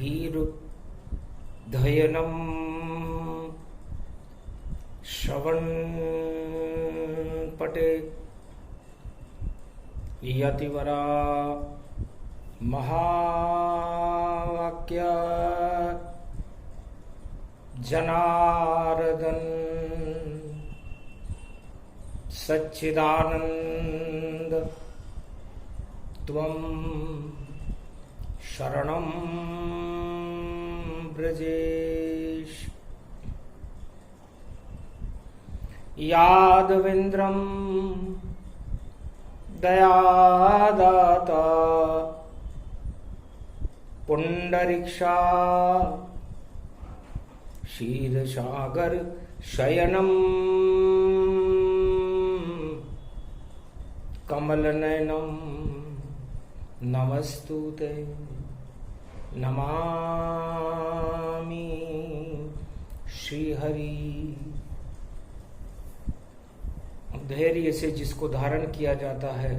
धीरुद्धयनं श्रवणपटे यतिवरा महावाक्य जनार्दन सच्चिदानंद त्वं शरणं ब्रजेश। यादवेन्द्रं दयादाता पुंडरीक्षा क्षीरसागर शयनं कमलनयनं नमस्तुते नमामि श्रीहरि। धैर्य से जिसको धारण किया जाता है,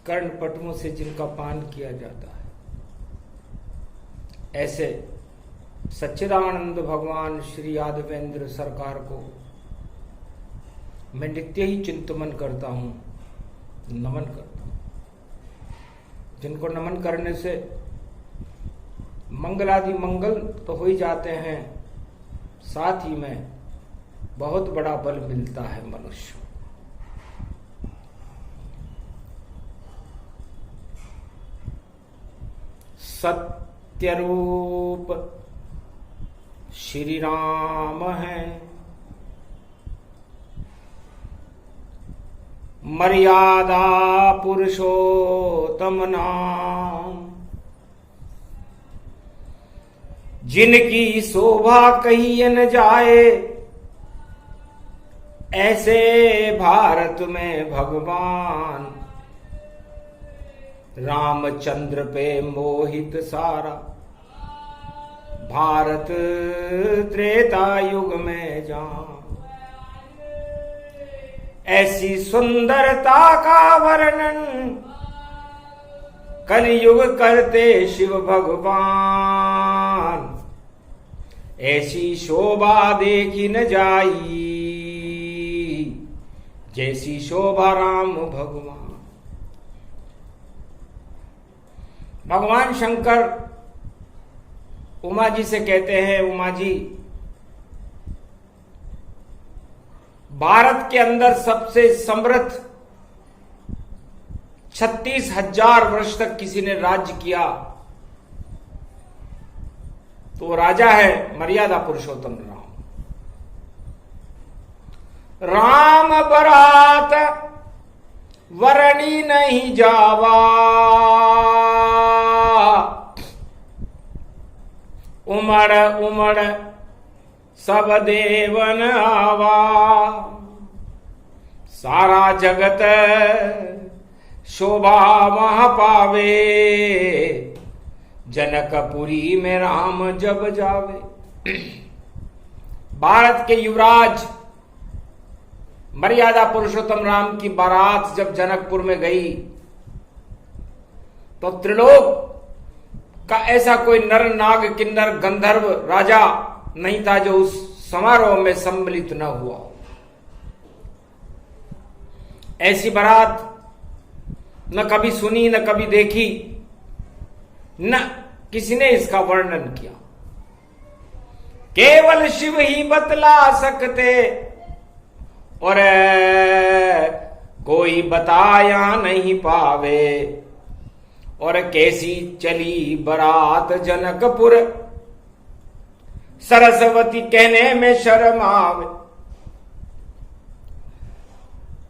कर्णपटुओं से जिनका पान किया जाता है, ऐसे सच्चिदानंद भगवान श्री यादवेंद्र सरकार को मैं नित्य ही चिंतन करता हूं, नमन करता हूं। जिनको नमन करने से मंगलादि मंगल तो हो ही जाते हैं, साथ ही में बहुत बड़ा बल मिलता है मनुष्य। सत्यरूप श्री राम है, मर्यादा पुरुषोत्तम नाम, जिनकी शोभा कही न जाए, ऐसे भारत में भगवान रामचंद्र पे मोहित सारा भारत त्रेता युग में जान। ऐसी सुंदरता का वर्णन कलयुग करते शिव भगवान, ऐसी शोभा देखी न जाई, जैसी शोभा राम भगवान। भगवान शंकर उमा जी से कहते हैं, उमा जी, भारत के अंदर सबसे समृद्ध 36,000 वर्ष तक किसी ने राज्य किया तो वो राजा है मर्यादा पुरुषोत्तम राम। राम बरात वरणी नहीं जावा, उमड़ उमड़ सब देवन आवा, सारा जगत शोभा वहां पावे, जनकपुरी में राम जब जावे। भारत के युवराज मर्यादा पुरुषोत्तम राम की बारात जब जनकपुर में गई तो त्रिलोक का ऐसा कोई नर नाग किन्नर गंधर्व राजा नहीं था जो उस समारोह में सम्मिलित न हुआ। ऐसी बारात न कभी सुनी, न कभी देखी, न किसी ने इसका वर्णन किया। केवल शिव ही बतला सकते और कोई बताया नहीं पावे। और कैसी चली बारात जनकपुर, सरस्वती कहने में शर्म आवे।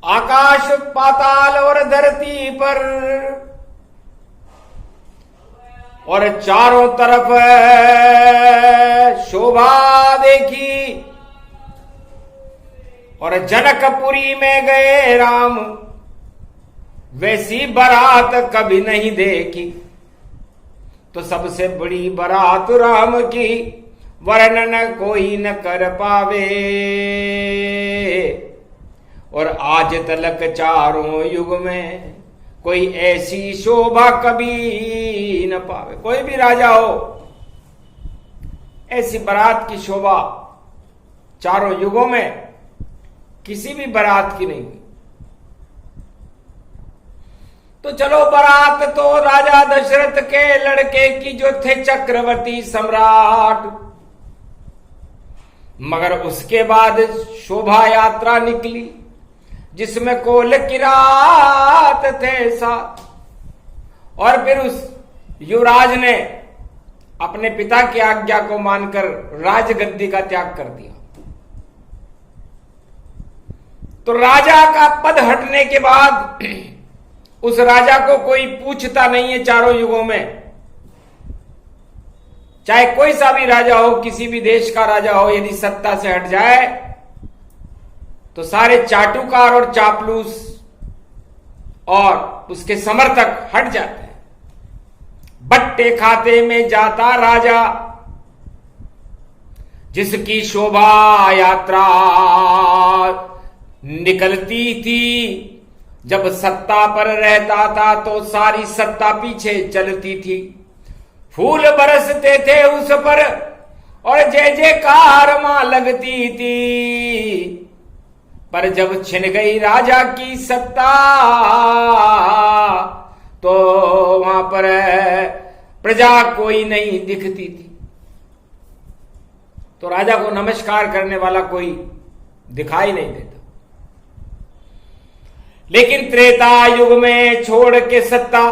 आकाश पाताल और धरती पर और चारों तरफ शोभा देखी और जनकपुरी में गए राम, वैसी बारात कभी नहीं देखी। तो सबसे बड़ी बारात राम की वर्णन कोई न कर पावे। और आज तलक चारों युग में कोई ऐसी शोभा कभी न पावे। कोई भी राजा हो, ऐसी बारात की शोभा चारों युगों में किसी भी बारात की नहीं हुई। तो चलो, बारात तो राजा दशरथ के लड़के की जो थे चक्रवर्ती सम्राट, मगर उसके बाद शोभा यात्रा निकली जिसमें कोल किरात थे साथ। और फिर उस युवराज ने अपने पिता की आज्ञा को मानकर राजगद्दी का त्याग कर दिया। तो राजा का पद हटने के बाद उस राजा को कोई पूछता नहीं है चारों युगों में। चाहे कोई सा भी राजा हो, किसी भी देश का राजा हो, यदि सत्ता से हट जाए तो सारे चाटुकार और चापलूस और उसके समर्थक हट जाते हैं। बट्टे खाते में जाता राजा, जिसकी शोभा यात्रा निकलती थी। जब सत्ता पर रहता था तो सारी सत्ता पीछे चलती थी। फूल बरसते थे उस पर और जय जयकार मां लगती थी। पर जब छिन गई राजा की सत्ता तो वहां पर प्रजा कोई नहीं दिखती थी। तो राजा को नमस्कार करने वाला कोई दिखाई नहीं देता। लेकिन त्रेता युग में छोड़ के सत्ता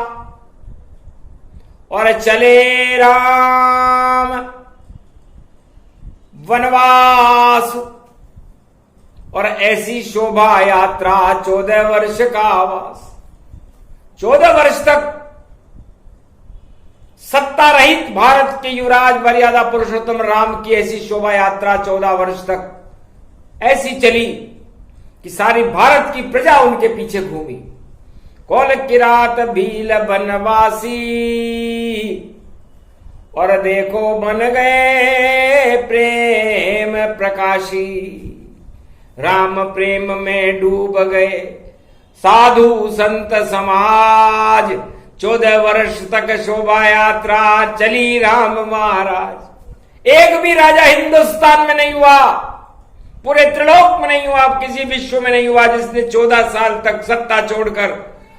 और चले राम वनवास, और ऐसी शोभा यात्रा 14 वर्ष का आवास। 14 वर्ष तक सत्ता रहित भारत के युवराज मर्यादा पुरुषोत्तम राम की ऐसी शोभा यात्रा 14 वर्ष तक ऐसी चली कि सारी भारत की प्रजा उनके पीछे घूमी। कोल किरात भील बनवासी, और देखो बन गए प्रेम प्रकाशी। राम प्रेम में डूब गए साधु संत समाज। 14 वर्ष तक शोभा यात्रा चली राम महाराज। एक भी राजा हिंदुस्तान में नहीं हुआ, पूरे त्रिलोक में नहीं हुआ, किसी विश्व में नहीं हुआ जिसने 14 साल तक सत्ता छोड़कर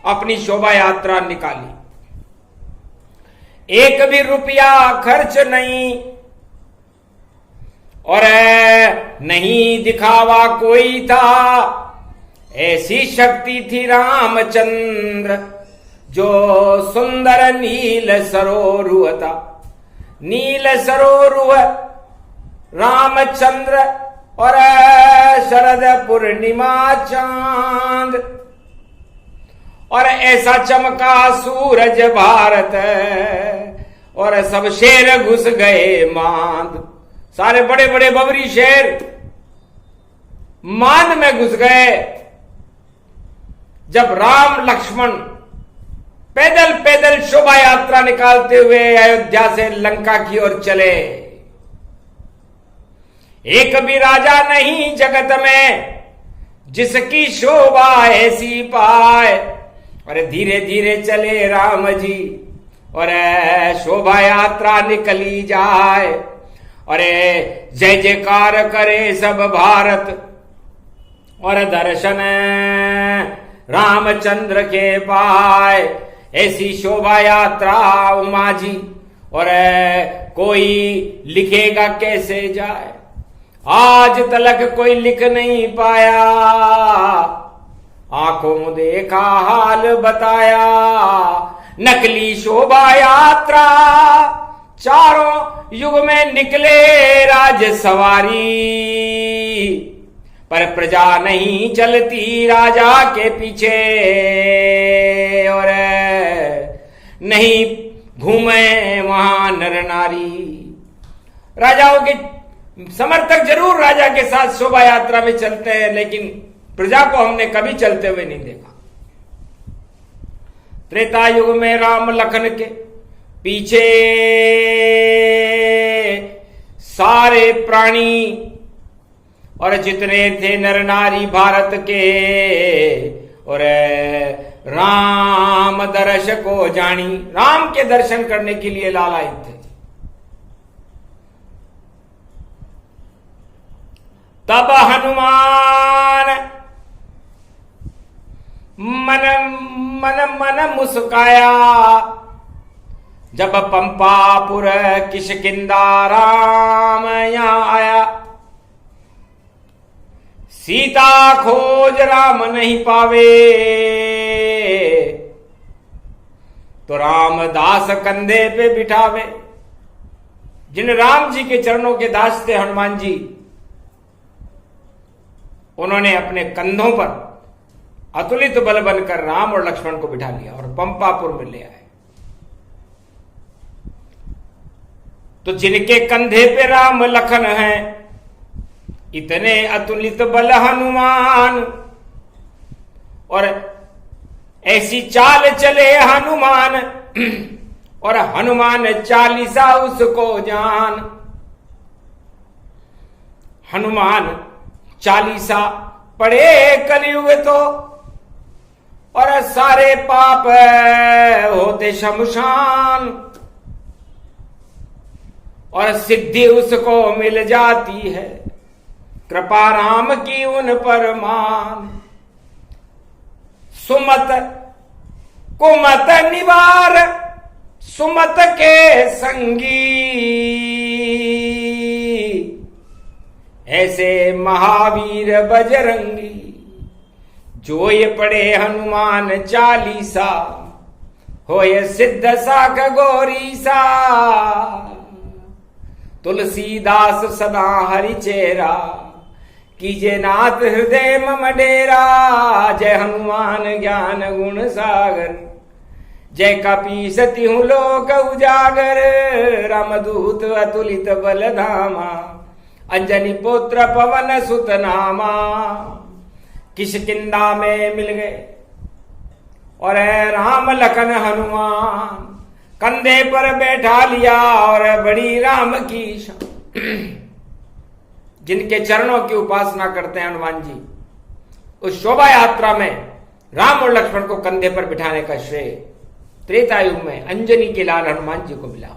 अपनी शोभा यात्रा निकाली। एक भी रुपया खर्च नहीं और नहीं दिखावा कोई था। ऐसी शक्ति थी रामचंद्र जो सुंदर नील सरोरुह था। नील सरोरुह रामचंद्र और शरद पूर्णिमा चांद, और ऐसा चमका सूरज भारत और सब शेर घुस गए मांद। सारे बड़े बड़े बबरी शेर मांद में घुस गए जब राम लक्ष्मण पैदल पैदल शोभा यात्रा निकालते हुए अयोध्या से लंका की ओर चले। एक भी राजा नहीं जगत में जिसकी शोभा ऐसी पाए। और धीरे धीरे चले राम जी और शोभा यात्रा निकली जाए। और जय जयकार करे सब भारत और दर्शन रामचंद्र के पाए। ऐसी शोभा यात्रा उमा जी, और कोई लिखेगा कैसे जाए। आज तलक कोई लिख नहीं पाया, आंखों देखा हाल बताया। नकली शोभा यात्रा चारों युग में निकले राज सवारी, पर प्रजा नहीं चलती राजा के पीछे और नहीं घूमे वहां नर नारी। राजाओं के समर्थक जरूर राजा के साथ शोभा यात्रा में चलते हैं, लेकिन प्रजा को हमने कभी चलते हुए नहीं देखा। त्रेता युग में राम लखन के पीछे सारे प्राणी और जितने थे नर नारी भारत के, और राम दर्श को जानी, राम के दर्शन करने के लिए लालायित थे। तब हनुमान मन मन मन मुस्काया, जब पंपापुर किष्किंधा राम यहां आया। सीता खोज राम नहीं पावे, तो रामदास कंधे पे बिठावे। जिन राम जी के चरणों के दास थे हनुमान जी, उन्होंने अपने कंधों पर अतुलित बल बनकर राम और लक्ष्मण को बिठा लिया और पंपापुर में ले आए। तो जिनके कंधे पे राम लखन हैं, इतने अतुलित बल हनुमान, और ऐसी चाल चले हनुमान, और हनुमान चालीसा उसको जान। हनुमान चालीसा पढ़े कलयुग तो, और सारे पाप होते शमशान, और सिद्धि उसको मिल जाती है, कृपा राम की उन पर मान। सुमत कुमत निवार, सुमत के संगी, ऐसे महावीर बजरंगी। जो ये पढ़े हनुमान चालीसा, हो ये सिद्ध साख गौरी सा। तुलसीदास सदा हरि चेरा, कीजे नाथ हृदय मम डेरा। जय हनुमान ज्ञान गुण सागर, जय कपीस तिहु लोक उजागर। रामदूत अतुलित बल धामा, अंजनी पुत्र पवन सुत नामा। किष्किंधा में मिल गए और राम लखन हनुमान, कंधे पर बैठा लिया और बड़ी राम की शान। जिनके चरणों की उपासना करते हैं हनुमान जी, उस शोभा यात्रा में राम और लक्ष्मण को कंधे पर बिठाने का श्रेय त्रेता युग में अंजनी के लाल हनुमान जी को मिला।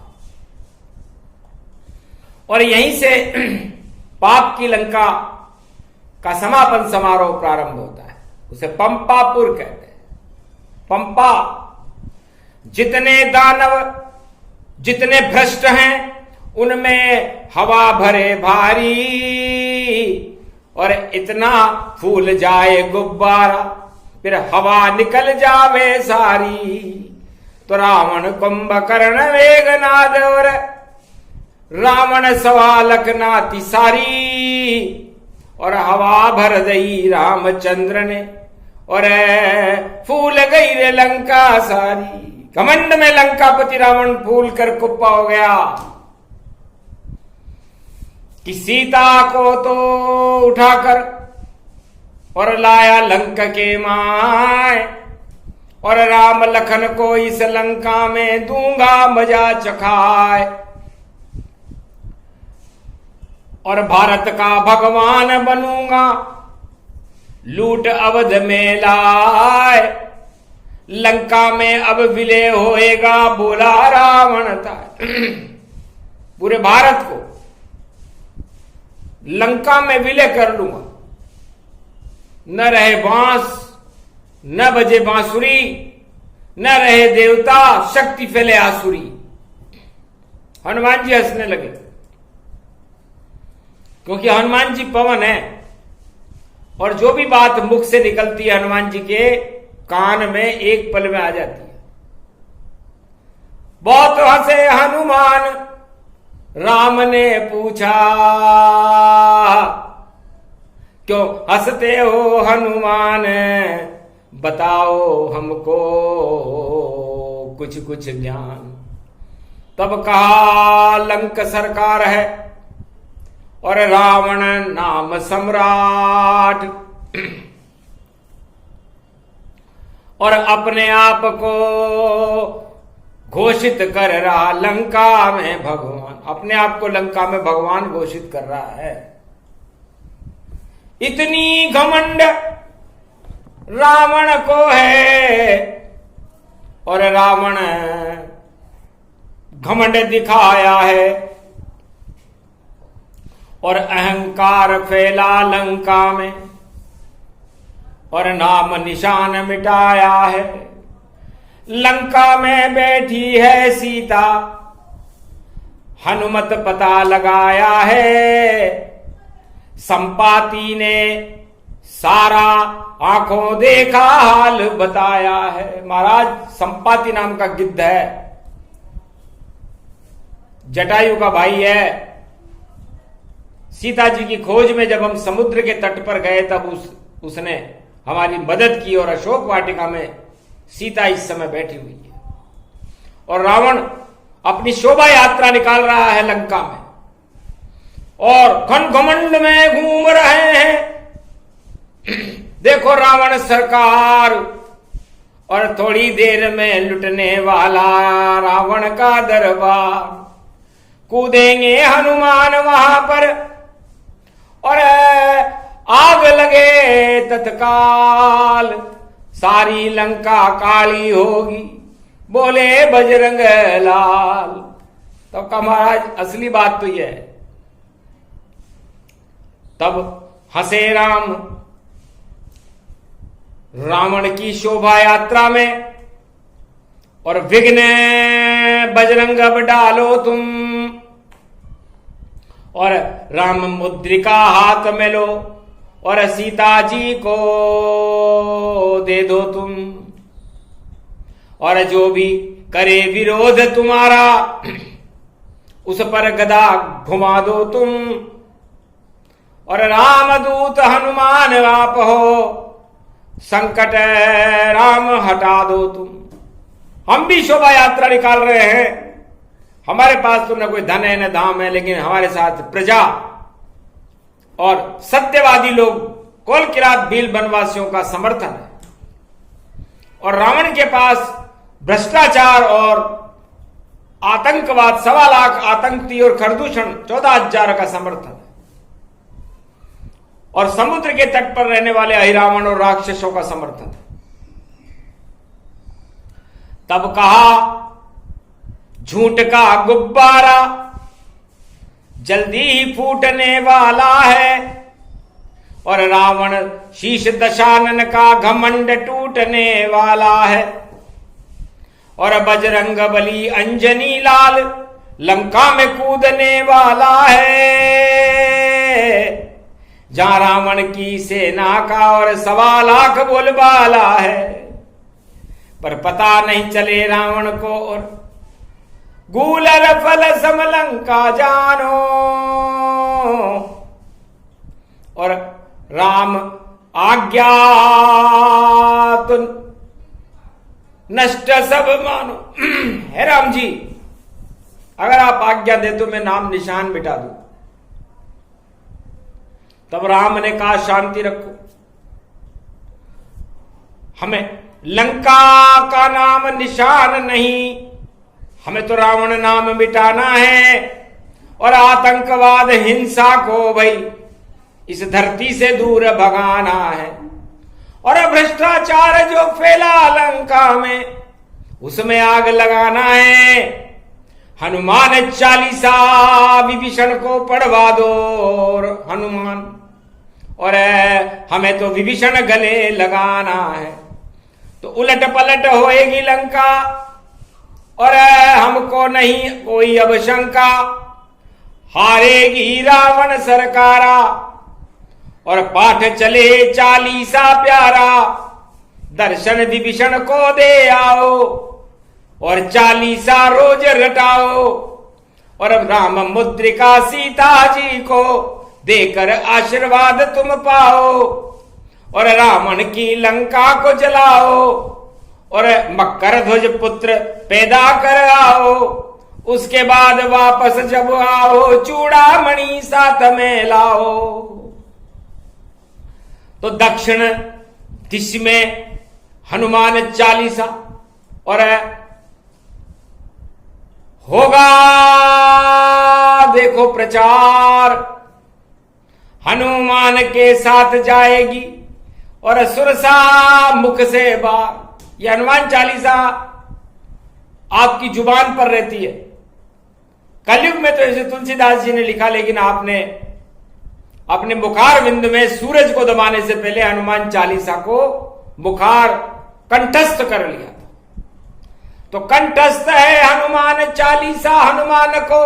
और यहीं से पाप की लंका का समापन समारोह प्रारंभ होता है। उसे पंपापुर कहते हैं। पंपा, जितने दानव, जितने भ्रष्ट हैं, उनमें हवा भरे भारी, और इतना फूल जाए गुब्बारा, फिर हवा निकल जावे सारी। तो रावण कुंभकर्ण वेगनाद, और रावण सवालक नाति सारी। और हवा भर दई रामचंद्र ने, और फूल गई रे लंका सारी। घमंड में लंकापति रावण फूल कर कुप्पा हो गया कि सीता को तो उठाकर और लाया लंक के माय, और राम लखन को इस लंका में दूंगा मजा चखाए। और भारत का भगवान बनूंगा, लूट अवध में लाए। लंका में अब विलय होएगा, बोला रावण था। पूरे भारत को लंका में विलय कर लूंगा, न रहे बांस, न बजे बांसुरी, न रहे देवता, शक्ति फैले आसुरी। हनुमान जी हंसने लगे, क्योंकि हनुमान जी पवन है, और जो भी बात मुख से निकलती है हनुमान जी के कान में एक पल में आ जाती है। बहुत हंसे हनुमान, राम ने पूछा, क्यों हंसते हो हनुमान, बताओ हमको कुछ कुछ ज्ञान। तब कहा लंक सरकार है और रावण नाम सम्राट, और अपने आप को घोषित कर रहा लंका में भगवान। अपने आप को लंका में भगवान घोषित कर रहा है। इतनी घमंड रावण को है। और रावण घमंड दिखाया है और अहंकार फैला लंका में और नाम निशान मिटाया है। लंका में बैठी है सीता, हनुमत पता लगाया है। संपाति ने सारा आंखों देखा हाल बताया है। महाराज, संपाति नाम का गिद्ध है, जटायु का भाई है। सीता जी की खोज में जब हम समुद्र के तट पर गए तब उसने हमारी मदद की और अशोक वाटिका में सीता इस समय बैठी हुई है। और रावण अपनी शोभा यात्रा निकाल रहा है लंका में और घन घमंड में घूम रहे हैं। देखो रावण सरकार, और थोड़ी देर में लुटने वाला रावण का दरबार। कूदेंगे हनुमान वहां पर और आग लगे तत्काल, सारी लंका काली होगी, बोले बजरंग लाल। तो कहा महाराज, असली बात तो यह है। तब हंसे राम रावण की शोभा यात्रा में और विघ्न बजरंग अब डालो तुम, और राम मुद्रिका हाथ में लो और सीता जी को दे दो तुम। और जो भी करे विरोध तुम्हारा, उस पर गदा घुमा दो तुम। और रामदूत हनुमान आप हो, संकट राम हटा दो तुम। हम भी शोभा यात्रा निकाल रहे हैं। हमारे पास तो न कोई धन है न धाम है, लेकिन हमारे साथ प्रजा और सत्यवादी लोग, कोल किरात भील वनवासियों का समर्थन है। और रावण के पास भ्रष्टाचार और आतंकवाद, 1.25 लाख आतंकी और खरदूषण 14,000 का समर्थन है। और समुद्र के तट पर रहने वाले अहिरावण और राक्षसों का समर्थन है। तब कहा झूठ का गुब्बारा जल्दी ही फूटने वाला है, और रावण शीश दशानन का घमंड टूटने वाला है। और बजरंग बली अंजनी लाल लंका में कूदने वाला है, जहां रावण की सेना का और 1.25 लाख बोलबाला है। पर पता नहीं चले रावण को, और गूलर फल समलंका जानो। और राम आज्ञा तो नष्ट सब मानो। है राम जी, अगर आप आज्ञा दे तो मैं नाम निशान मिटा दूं। तब राम ने कहा शांति रखो, हमें लंका का नाम निशान नहीं, हमें तो रावण नाम मिटाना है। और आतंकवाद हिंसा को भाई इस धरती से दूर भगाना है। और भ्रष्टाचार जो फैला लंका में, उसमें आग लगाना है। हनुमान चालीसा विभीषण को पढ़वा दो। हनुमान, और हमें तो विभीषण गले लगाना है, तो उलट पलट होएगी लंका और हमको नहीं कोई अब शंका। हारेगी रावण सरकारा और पाठ चले चालीसा प्यारा। दर्शन विभीषण को दे आओ और चालीसा रोज रटाओ। और अब राम मुद्रिका सीता जी को देकर आशीर्वाद तुम पाओ। और रावण की लंका को जलाओ और मकर ध्वज पुत्र पैदा कर आओ। उसके बाद वापस जब आओ चूड़ामणि साथ में लाओ। तो दक्षिण दिश में हनुमान चालीसा और होगा देखो प्रचार। हनुमान के साथ जाएगी और सुरसा मुख से बाहर। यह हनुमान चालीसा आपकी जुबान पर रहती है। कलयुग में तो ऐसे तुलसीदास जी ने लिखा, लेकिन आपने अपने मुखार बिंद में सूरज को दबाने से पहले हनुमान चालीसा को मुखार कंठस्थ कर लिया था। तो कंठस्थ है हनुमान चालीसा हनुमान को,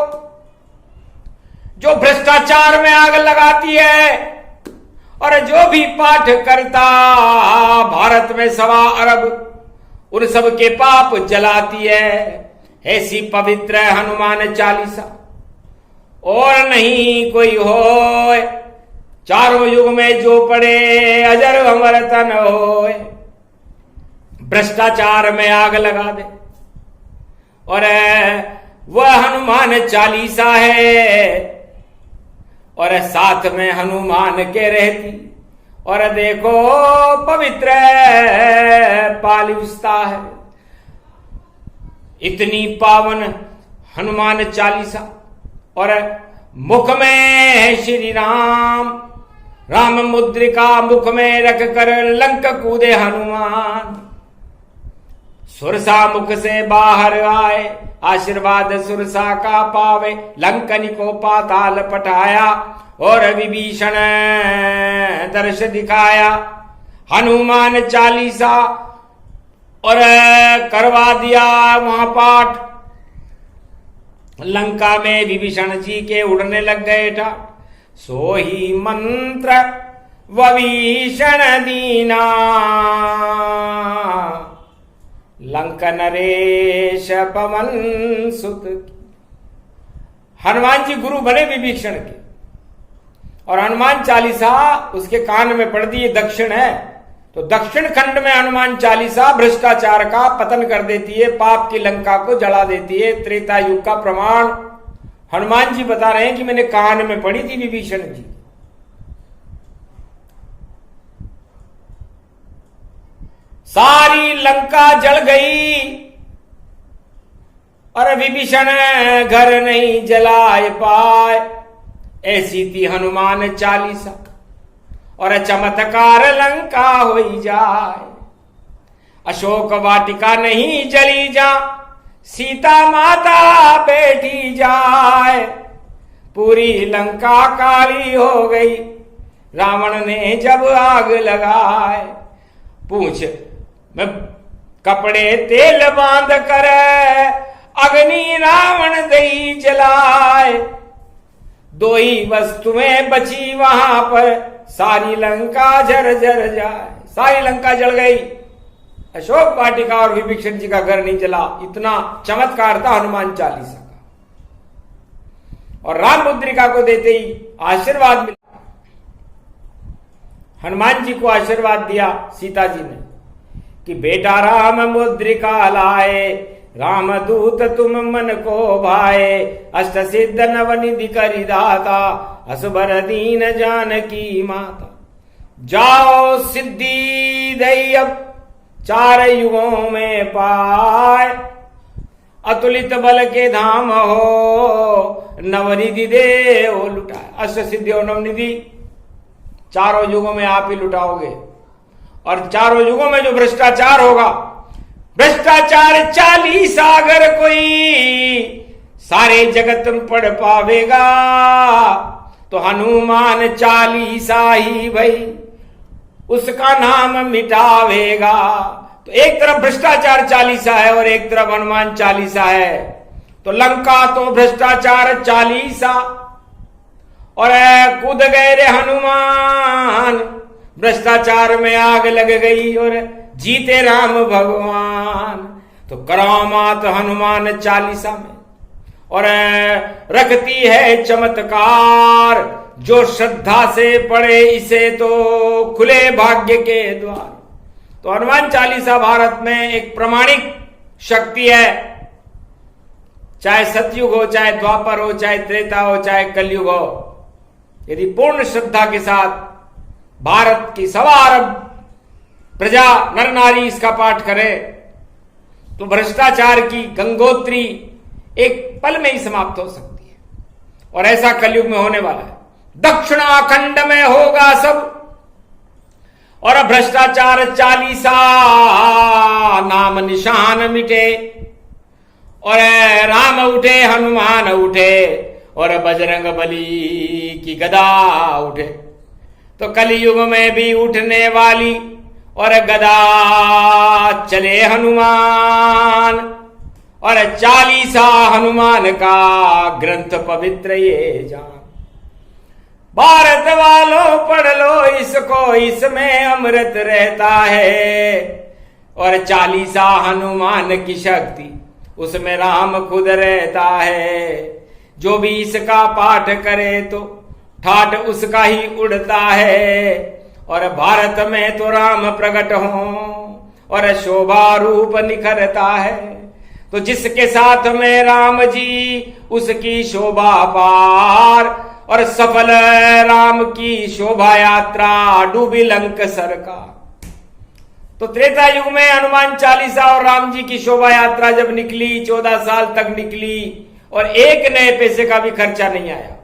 जो भ्रष्टाचार में आग लगाती है और जो भी पाठ करता भारत में 1.25 अरब उन सब के पाप जलाती है। ऐसी पवित्र हनुमान चालीसा और नहीं कोई हो। चारों युग में जो पड़े अजर अमर तन होए। भ्रष्टाचार में आग लगा दे और वह हनुमान चालीसा है और साथ में हनुमान के रहती। और देखो पवित्र पालिस्ता है, इतनी पावन हनुमान चालीसा। और मुख में है श्री राम, राम मुद्रिका मुख में रख कर लंक कूदे हनुमान। सुरसा मुख से बाहर आए, आशीर्वाद सुरसा का पावे। लंकनी को पाताल पठाया और विभीषण दर्श दिखाया। हनुमान चालीसा और करवा दिया वहां पाठ। लंका में विभीषण जी के उड़ने लग गए था। सो ही मंत्र विभीषण दीना, लंक नरेश पवन सुत। हनुमान जी गुरु बने विभीषण के और हनुमान चालीसा उसके कान में पड़ दी। दक्षिण है तो दक्षिण खंड में हनुमान चालीसा भ्रष्टाचार का पतन कर देती है, पाप की लंका को जला देती है। त्रेता युग का प्रमाण हनुमान जी बता रहे हैं कि मैंने कान में पड़ी थी विभीषण जी। सारी लंका जल गई और विभीषण घर नहीं जलाए पाए। ऐसी थी हनुमान चालीसा और चमत्कार लंका हो जाए। अशोक वाटिका नहीं जली जा, सीता माता बैठी जाए। पूरी लंका काली हो गई, रावण ने जब आग लगाए। पूछ में कपड़े तेल बांध कर अग्नि रावण दई जलाए। दो ही वस्तुएं बची वहां पर, सारी लंका जर्जर जाए। सारी लंका जल गई, अशोक वाटिका और विभीषण जी का घर नहीं जला। इतना चमत्कार था हनुमान चालीसा का। और राम मुद्रिका को देते ही आशीर्वाद मिला। हनुमान जी को आशीर्वाद दिया सीता जी ने कि बेटा राम मुद्रिका लाए, राम दूत तुम मन को भाए। अष्ट सिद्ध नवनिधि करि दाता, असबर दीन जानकी माता। जाओ सिद्धि दई अब 4 युगों में पाए। अतुलित बल के धाम हो, नवनिधि देव लुटाए। अष्ट सिद्धि और नवनिधि 4 युगों में आप ही लुटाओगे। और 4 युगों में जो भ्रष्टाचार होगा, भ्रष्टाचार चालीसा अगर कोई सारे जगत में पढ़ पावेगा तो हनुमान चालीसा ही भाई उसका नाम मिटावेगा। तो एक तरफ भ्रष्टाचार चालीसा है और एक तरफ हनुमान चालीसा है। तो लंका तो भ्रष्टाचार चालीसा और कूद गए रे हनुमान। भ्रष्टाचार में आग लग गई और जीते राम भगवान। तो करामात हनुमान चालीसा में और रखती है चमत्कार। जो श्रद्धा से पढ़े इसे तो खुले भाग्य के द्वार। तो हनुमान चालीसा भारत में एक प्रमाणिक शक्ति है। चाहे सतयुग हो, चाहे द्वापर हो, चाहे त्रेता हो, चाहे कलयुग हो। यदि पूर्ण श्रद्धा के साथ भारत की 1.25 अरब प्रजा नर नारी इसका पाठ करे तो भ्रष्टाचार की गंगोत्री एक पल में ही समाप्त हो सकती है। और ऐसा कलयुग में होने वाला है। दक्षिणाखंड में होगा सब और भ्रष्टाचार 40 नाम निशान मिटे। और राम उठे हनुमान उठे और बजरंग बली की गदा उठे। तो कलयुग में भी उठने वाली और गदा चले हनुमान। और 40 हनुमान का ग्रंथ पवित्र ये जान। भारत वालों पढ़ लो इसको, इसमें अमृत रहता है। और 40 हनुमान की शक्ति उसमें राम खुद रहता है। जो भी इसका पाठ करे तो ठाठ उसका ही उड़ता है। और भारत में तो राम प्रकट हो और शोभा रूप निखरता है। तो जिसके साथ में राम जी उसकी शोभा पार। और सफल राम की शोभा यात्रा डूबी लंक सरकार। तो त्रेता युग में हनुमान 40 और राम जी की शोभा यात्रा जब निकली 14 साल तक निकली और एक नए पैसे का भी खर्चा नहीं आया।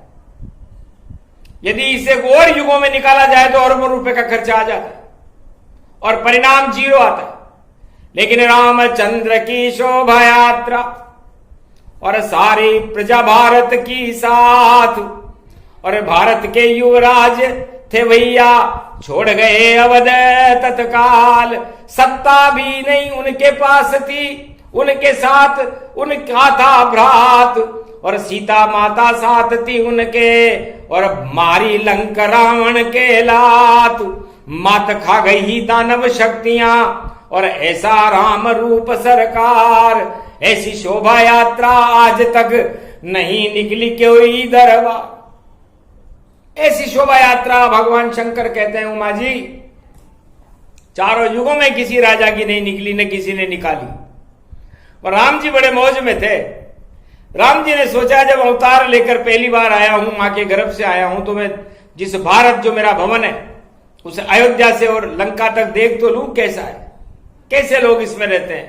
यदि इसे और युगों में निकाला जाए तो अरबों रुपए का खर्चा आ जाता है और परिणाम 0 आता है। लेकिन रामचंद्र की शोभा यात्रा और सारी प्रजा भारत की साथ। और भारत के युवराज थे भैया, छोड़ गए अवध तत्काल। सत्ता भी नहीं उनके पास थी, उनके साथ उनका था भ्रात। और सीता माता साथ थी उनके और मारी लंक रावण के लात। मात खा गई ही दानव शक्तियां और ऐसा राम रूप सरकार। ऐसी शोभा यात्रा आज तक नहीं निकली कोई दरबार। ऐसी शोभा यात्रा भगवान शंकर कहते हैं उमा जी 4 युगों में किसी राजा की नहीं निकली, न किसी ने निकाली। और राम जी बड़े मौज में थे। राम जी ने सोचा जब अवतार लेकर पहली बार आया हूं, मां के गर्भ से आया हूं, तो मैं जिस भारत जो मेरा भवन है उस अयोध्या से और लंका तक देख तो लूं कैसा है, कैसे लोग इसमें रहते हैं,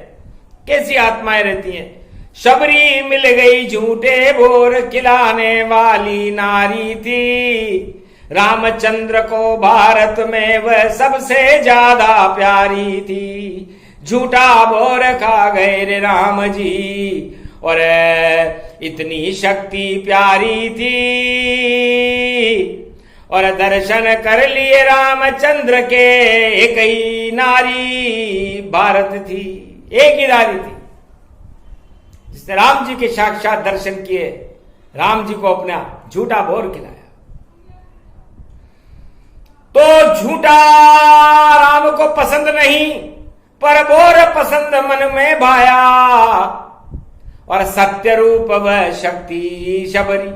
कैसी आत्माएं रहती हैं। शबरी मिल गई झूठे भोर खिलाने वाली नारी थी। रामचंद्र को भारत में वह सबसे ज्यादा प्यारी थी। झूठा भोर खा गए रे राम जी और इतनी शक्ति प्यारी थी। और दर्शन कर लिए रामचंद्र के एक ही नारी भारत थी, एक ही नारी थी जिसने राम जी के साक्षात दर्शन किए, राम जी को अपना झूठा भोर खिलाया। तो झूठा राम को पसंद नहीं पर भोर पसंद मन में भाया। और सत्य रूप वह शक्ति शबरी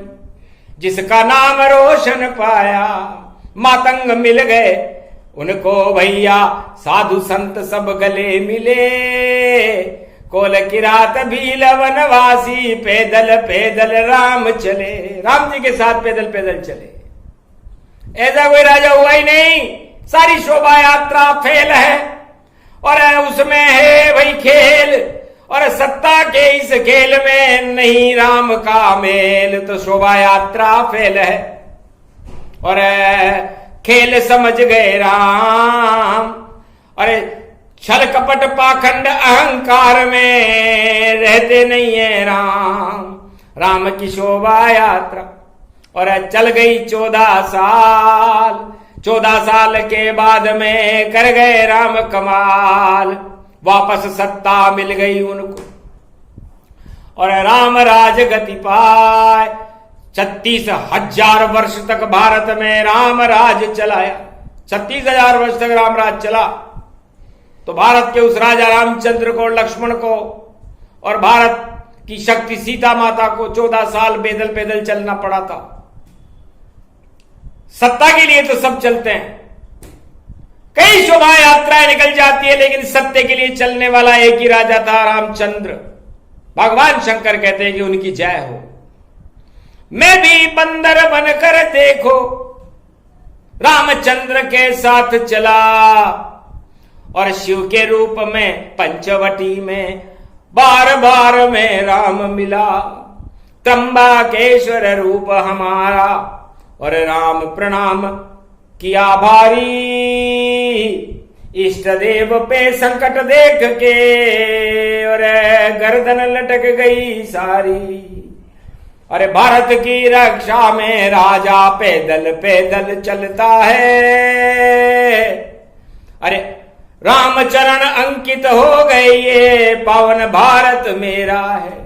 जिसका नाम रोशन पाया। मातंग मिल गए उनको भैया, साधु संत सब गले मिले। कोल किरात भील वनवासी पैदल पैदल राम चले। राम जी के साथ पैदल पैदल चले। ऐसा कोई राजा हुआ ही नहीं। सारी शोभा यात्रा फेल है और उसमें है भाई खेल। और सत्ता के इस खेल में नहीं राम का मेल, तो शोभा यात्रा फेल है। और खेल समझ गए राम। अरे छल कपट पाखंड अहंकार में रहते नहीं है राम। राम की शोभा यात्रा और चल गई 14 साल। 14 साल के बाद में कर गए राम कमाल। वापस सत्ता मिल गई उनको और राम राज गति पाए। 36,000 वर्ष तक भारत में राम राज चलाया। 36,000 वर्ष तक राम राज चला। तो भारत के उस राजा रामचंद्र को, लक्ष्मण को और भारत की शक्ति सीता माता को 14 साल पैदल पैदल चलना पड़ा था। सत्ता के लिए तो सब चलते हैं, कई शोभा यात्राएं निकल जाती है, लेकिन सत्य के लिए चलने वाला एक ही राजा था, रामचंद्र। भगवान शंकर कहते हैं कि उनकी जय हो। मैं भी बंदर बनकर देखो रामचंद्र के साथ चला। और शिव के रूप में पंचवटी में बार बार में राम मिला। त्र्यंबकेश्वर रूप हमारा और राम प्रणाम किया भारी। इष्ट देव पे संकट देख के और गर्दन लटक गई सारी। अरे भारत की रक्षा में राजा पैदल पैदल चलता है। अरे रामचरण अंकित हो गए ये पावन भारत मेरा है।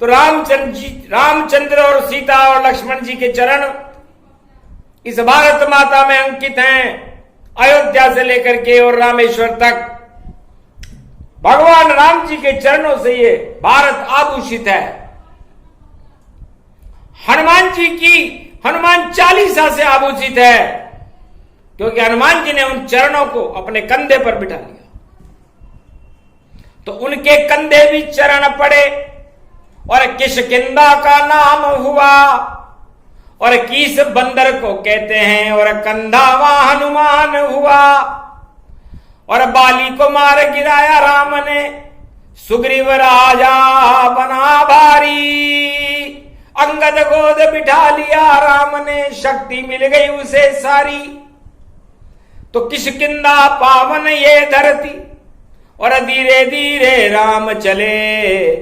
तो रामचंद्र और सीता और लक्ष्मण जी के चरण इस भारत माता में अंकित हैं। अयोध्या से लेकर के और रामेश्वर तक भगवान राम जी के चरणों से ये भारत आभूषित है। हनुमान जी की हनुमान चालीसा से आभूषित है, क्योंकि हनुमान जी ने उन चरणों को अपने कंधे पर बिठा लिया। तो उनके कंधे भी चरण पड़े और किष्किंधा का नाम हुआ और किस बंदर को कहते हैं और कंधा वहां हनुमान हुआ। और बाली को मार गिराया राम ने, सुग्रीव राजा बना भारी। अंगद गोद बिठा लिया राम ने, शक्ति मिल गई उसे सारी। तो किष्किंधा पावन ये धरती और धीरे धीरे राम चले,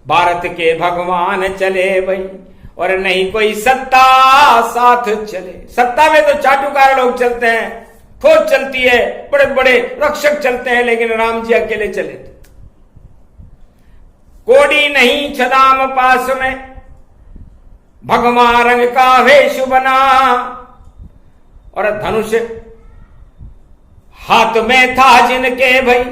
भारत के भगवान चले भाई। और नहीं कोई सत्ता साथ चले। सत्ता में तो चाटुकार लोग चलते हैं, फौज चलती है, बड़े बड़े रक्षक चलते हैं, लेकिन राम जी अकेले चले थे। कोड़ी नहीं छदाम पास में, भगवा रंग का वेश बना और धनुष हाथ में था जिनके भाई,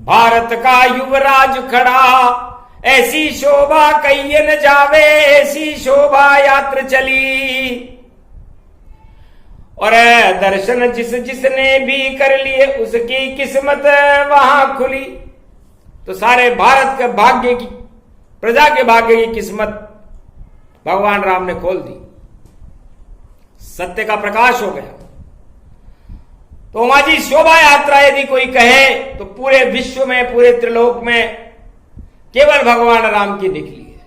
भारत का युवराज खड़ा। ऐसी शोभा कहिए न जावे, ऐसी शोभा यात्रा चली। और दर्शन जिसने भी कर लिए उसकी किस्मत वहां खुली। तो सारे भारत के भाग्य की, प्रजा के भाग्य की किस्मत भगवान राम ने खोल दी। सत्य का प्रकाश हो गया। तो हमारी शोभा यात्रा यदि कोई कहे तो पूरे विश्व में, पूरे त्रिलोक में केवल भगवान राम की निकली है।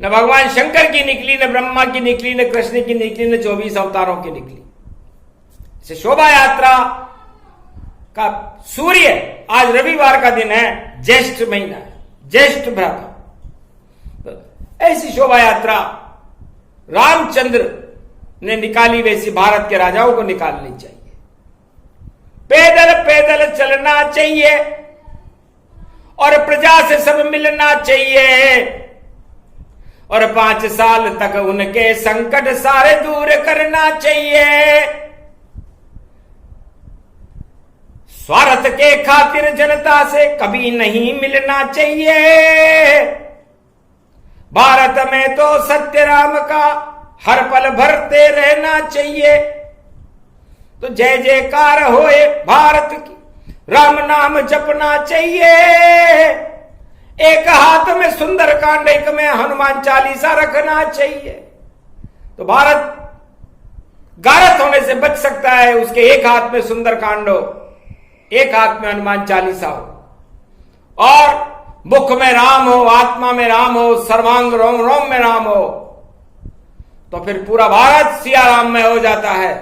न भगवान शंकर की निकली, न ब्रह्मा की निकली, न कृष्ण की निकली, न 24 अवतारों की निकली। इसे शोभा यात्रा का सूर्य, आज रविवार का दिन है, ज्येष्ठ महीना, ज्येष्ठ व्रत। ऐसी शोभा यात्रा रामचंद्र ने निकाली, वैसी भारत के राजाओं को निकालनी चाहिए। पैदल पैदल चलना चाहिए और प्रजा से सब मिलना चाहिए। और 5 साल तक उनके संकट सारे दूर करना चाहिए। स्वार्थ के खातिर जनता से कभी नहीं मिलना चाहिए। भारत में तो सत्य राम का हर पल भरते रहना चाहिए। तो जय जयकार होए भारत की, राम नाम जपना चाहिए। एक हाथ में सुंदर कांड, एक में हनुमान चालीसा रखना चाहिए। तो भारत गारत होने से बच सकता है, उसके एक हाथ में सुंदर कांड हो, एक हाथ में हनुमान चालीसा हो, और मुख में राम हो, आत्मा में राम हो, सर्वांग रोम रोम में राम हो। तो फिर पूरा भारत सिया राम में हो जाता है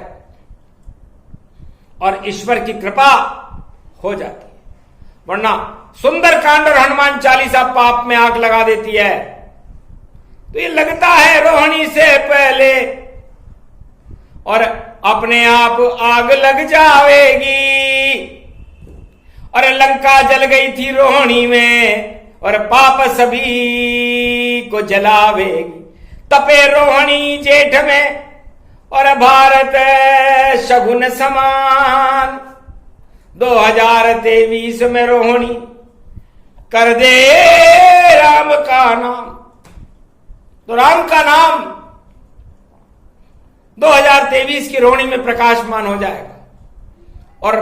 और ईश्वर की कृपा हो जाती है। वरना सुंदर कांड और हनुमान चालीसा पाप में आग लगा देती है। तो ये लगता है रोहिणी से पहले और अपने आप आग लग जाएगी। और लंका जल गई थी रोहिणी में और पाप सभी को जलावेगी। तपे रोहिणी जेठ में और भारत शगुन समान। 2023 में रोहिणी कर दे राम का नाम। तो राम का नाम 2023 की रोहिणी में प्रकाशमान हो जाएगा और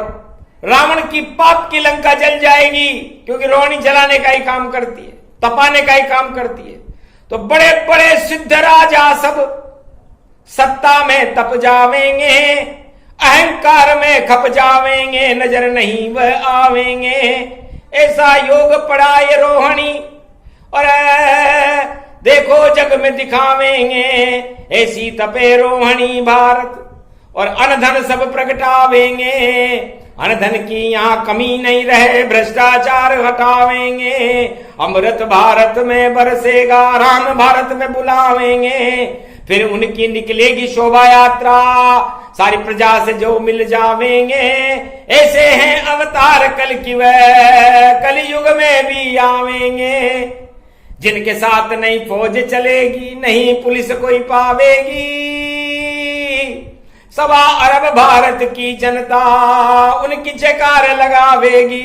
रावण की पाप की लंका जल जाएगी, क्योंकि रोहिणी जलाने का ही काम करती है, तपाने का ही काम करती है। तो बड़े बड़े सिद्ध राजा सब सत्ता में तप जावेंगे, अहंकार में खप जावेंगे, नजर नहीं वह आवेंगे। ऐसा योग पड़ा ये रोहिणी और देखो जग में दिखावेंगे। ऐसी तपे रोहिणी भारत और अनधन सब प्रगटावेंगे। अनधन की यहाँ कमी नहीं रहे, भ्रष्टाचार हटावेंगे, अमृत भारत में बरसेगा, राम भारत में बुलावेंगे, फिर उनकी निकलेगी शोभा यात्रा, सारी प्रजा से जो मिल जावेंगे। ऐसे हैं अवतार कल की वह, कलयुग में भी आवेंगे, जिनके साथ नहीं फौज चलेगी, नहीं पुलिस कोई पावेगी, 1.25 अरब भारत की जनता उनकी जयकार लगावेगी।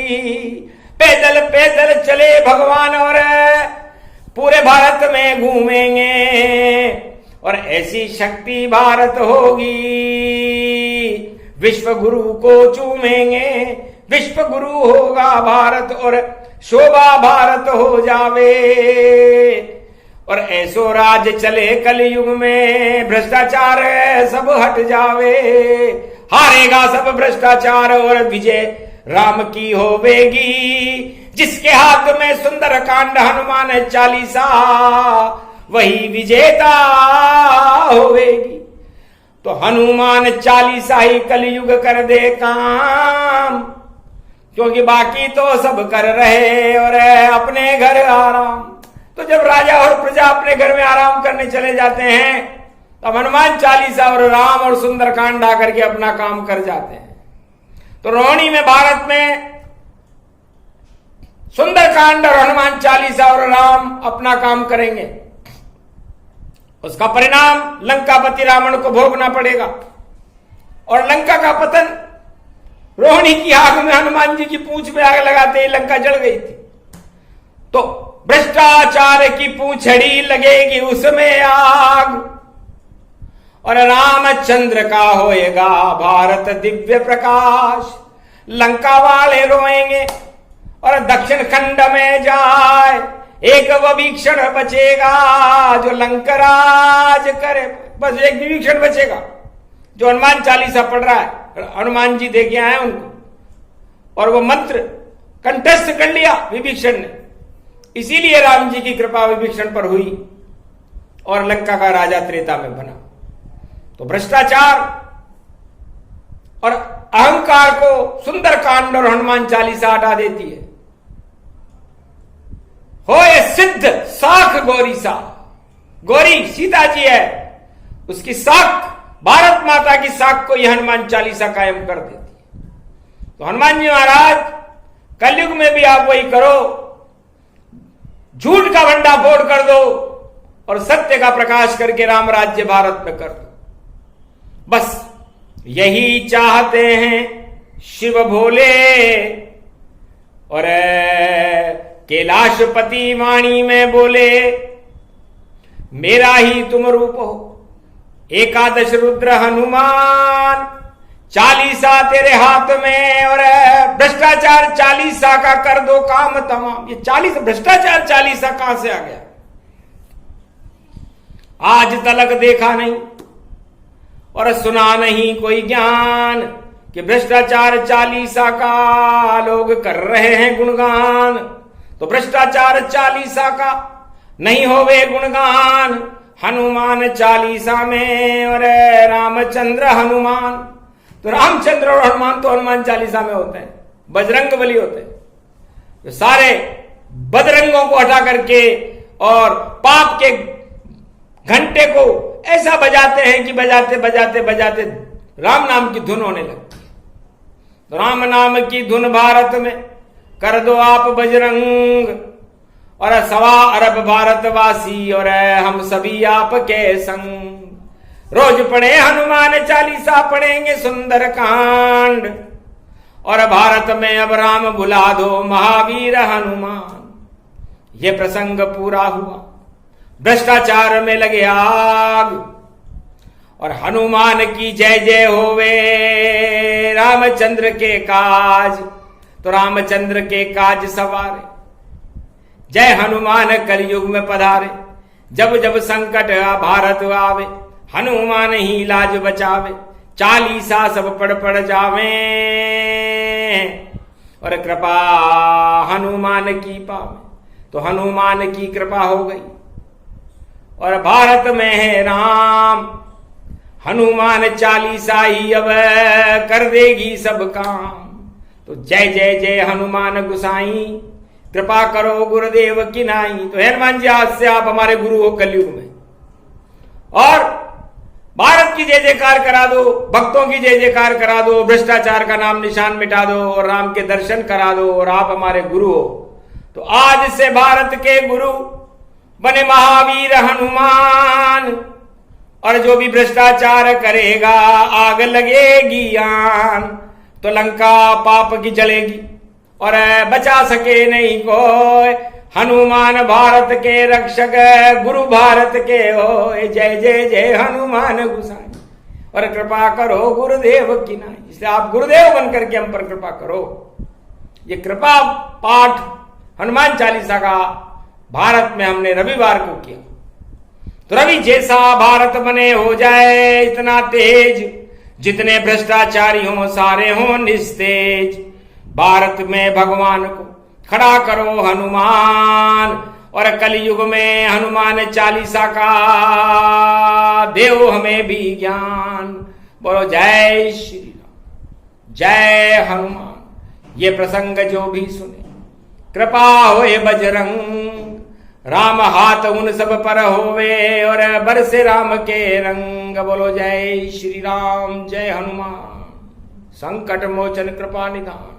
पैदल पैदल चले भगवान और पूरे भारत में घूमेंगे, और ऐसी शक्ति भारत होगी, विश्व गुरु को चूमेंगे, विश्व गुरु होगा भारत और शोभा भारत हो जावे। और ऐसो राज चले कलयुग में, भ्रष्टाचार सब हट जावे, हारेगा सब भ्रष्टाचार और विजय राम की होवेगी। जिसके हाथ में सुंदर कांड हनुमान चालीसा, वही विजेता होवेगी। तो हनुमान चालीसा ही कलयुग कर दे काम, क्योंकि बाकी तो सब कर रहे और अपने घर आराम। तो जब राजा और प्रजा अपने घर में आराम करने चले जाते हैं, तब हनुमान चालीसा और राम और सुंदरकांड आकर के अपना काम कर जाते हैं। तो रोहिणी में भारत में सुंदरकांड और हनुमान चालीसा और राम अपना काम करेंगे, उसका परिणाम लंकापति रावण को भोगना पड़ेगा। और लंका का पतन रोहिणी की आग में हनुमान जी की पूंछ में आग लगाते ही लंका जल गई थी। तो भ्रष्टाचार की पूंछड़ी लगेगी उसमें आग, और रामचंद्र का होएगा भारत दिव्य प्रकाश। लंका वाले रोएंगे और दक्षिण खंड में जाए एक विभीषण बचेगा जो लंकराज करे। बस एक विभीषण बचेगा जो हनुमान चालीसा पढ़ रहा है, हनुमान जी दे के आए उनको, और वो मंत्र कंठस्थ कर लिया विभीषण ने। इसीलिए राम जी की कृपा विभीषण पर हुई और लंका का राजा त्रेता में बना। तो भ्रष्टाचार और अहंकार को सुंदरकांड और हनुमान चालीसा हटा देती है। होए सिद्ध साख गौरी सा, गौरी सीता जी है, उसकी साख, भारत माता की साख को यह हनुमान चालीसा कायम कर देती है। तो हनुमान जी महाराज कलयुग में भी आप वही करो, झूठ का भंडा फोड़ कर दो और सत्य का प्रकाश करके राम राज्य भारत में कर दो। बस यही चाहते हैं शिव भोले। और कैलाशपति वाणी में बोले, मेरा ही तुम रूप हो, एकादश रुद्र हनुमान, चालीसा तेरे हाथ में, और भ्रष्टाचार चालीसा का कर दो काम तमाम। ये 40 भ्रष्टाचार चालीसा कहां से आ गया? आज तलक देखा नहीं और सुना नहीं कोई ज्ञान कि भ्रष्टाचार चालीसा का लोग कर रहे हैं गुणगान। तो भ्रष्टाचार चालीसा का नहीं होवे गुणगान, हनुमान चालीसा में और रामचंद्र हनुमान। तो रामचंद्र और हनुमान तो हनुमान चालीसा में होते हैं, बजरंग बली होते हैं, तो सारे बदरंगों को हटा करके और पाप के घंटे को ऐसा बजाते हैं कि बजाते बजाते बजाते राम नाम की धुन होने लगती है। तो राम नाम की धुन भारत में कर दो आप बजरंग, और 1.25 अरब भारतवासी और हम सभी आपके संग। रोज पढ़े हनुमान चालीसा, पढ़ेंगे सुंदर कांड, और भारत में अब राम बुला दो महावीर हनुमान। ये प्रसंग पूरा हुआ, भ्रष्टाचार में लगे आग, और हनुमान की जय जय होवे रामचंद्र के काज। तो रामचंद्र के काज सवारे, जय हनुमान कलयुग में पधारे। जब जब संकट भारत आवे, हनुमान ही लाज बचावे। चालीसा सब पढ़ जावे, और कृपा हनुमान की पावे। तो हनुमान की कृपा हो गई और भारत में है राम। हनुमान चालीसा ही अब कर देगी सब काम। तो जय जय जय हनुमान गुसाई, कृपा करो गुरुदेव की नाई। तो हनुमान जी आज से आप हमारे गुरु हो कलयुग में, और भारत की जय जयकार करा दो, भक्तों की जय जयकार करा दो, भ्रष्टाचार का नाम निशान मिटा दो और राम के दर्शन करा दो, और आप हमारे गुरु हो। तो आज से भारत के गुरु बने महावीर हनुमान, और जो भी भ्रष्टाचार करेगा आग लगेगी आन, तो लंका पाप की जलेगी और बचा सके नहीं कोई। हनुमान भारत के रक्षक, गुरु भारत के हो, जय जय जय हनुमान गुसाई, और कृपा करो गुरुदेव की नाई। इसलिए आप गुरुदेव बनकर के हम पर कृपा करो। ये कृपा पाठ हनुमान चालीसा का भारत में हमने रविवार को किया। तो रवि जैसा भारत बने, हो जाए इतना तेज, जितने भ्रष्टाचारी हों सारे हों निस्तेज। भारत में भगवान को खड़ा करो हनुमान, और कलयुग में हनुमान चालीसा का देव हमें भी ज्ञान। बोलो जय श्री राम, जय हनुमान। ये प्रसंग जो भी सुने कृपा होए बजरंग, राम हाथ उन सब पर होवे, और बरसे राम के रंग। बोलो जय श्री राम, जय हनुमान। संकट मोचन कृपा निधान।